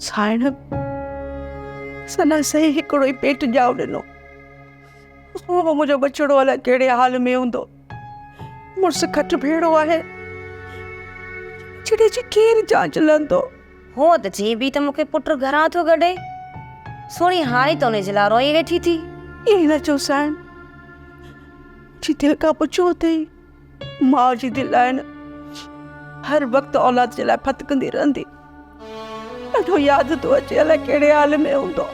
साइण सना सही हिकिड़ो ई पेट ॼाओ ॾिनो। हो मुंहिंजो बछड़ो अलाए कहिड़े हाल में हूंदो। मुड़ुस खट भेड़ो आहे, चिड़े जी केरु जांच लहंदो। हो त चई बि त मूंखे पुट घरां थो गॾे, सोणी हाणे त उन जे लाइ रोई वेठी थी। ईअं न चओ साइण, जी दिलि खां पुछो अथई, माउ जी दिलि आहे न हर वक़्तु औलाद जे लाइ फतकंदी रहंदी। ॾाढो यादि थो अचे अलाए कहिड़े हाल में हूंदो।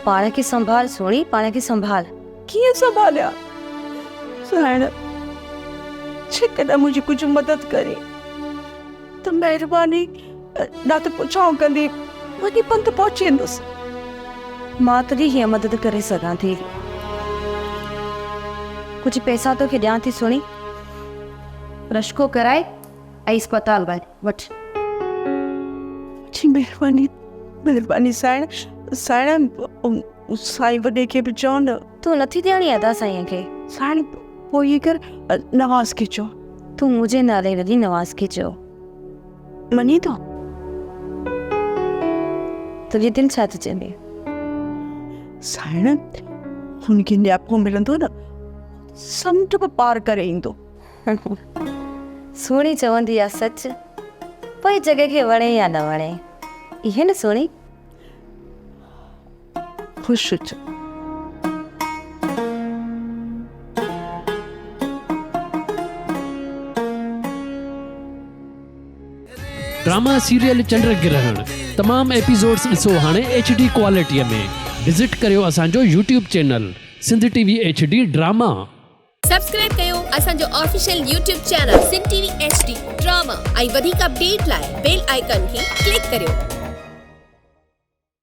पाण खे संभाल सोणी, पाण खे संभाल। कीअं संभालिया साइण? जेकॾहिं मुंहिंजी कुझु मदद करे त महिरबानी, न त पुछां कंदी वञी पंधु पहुची वेंदुसि। मां तुंहिंजी हीअ मदद करे सघां थी। कुझु पैसा तोखे ॾियां थी सोणी, रश्को कराए ऐं अस्पताल वठ। जी महिरबानी, महिरबानी साइण। साइण साईं वॾे खे बि चओ न। तूं नथी ॾियणी आहे त साईं खे? साइण पोइ इहे कर, नवाज़ खे चओ। तूं मुंहिंजे नाले वॾी नवाज़ खे चओ, मञी थो? तुंहिंजी दिलि छा थी चवे? साइण हुनखे न्यापो मिलंदो न, समुंड बि पार करे ईंदो। सोणी चवंदी आहे सच, पोइ जॻह खे वणे या न वणे, इहे न सोणी? ख़ुशि हुज। ड्रामा सीरियल चंड ग्रहण तमाम एपिसोड्स ॾिसो हाणे HD क्वालिटीअ में। विज़िट करियो असांजो YouTube channel Sindh TV HD drama. Subscribe कयो असांजो official YouTube channel Sindh TV HD drama ऐं वधीक अपडेट लाइ बेल आइकन खे क्लिक करियो।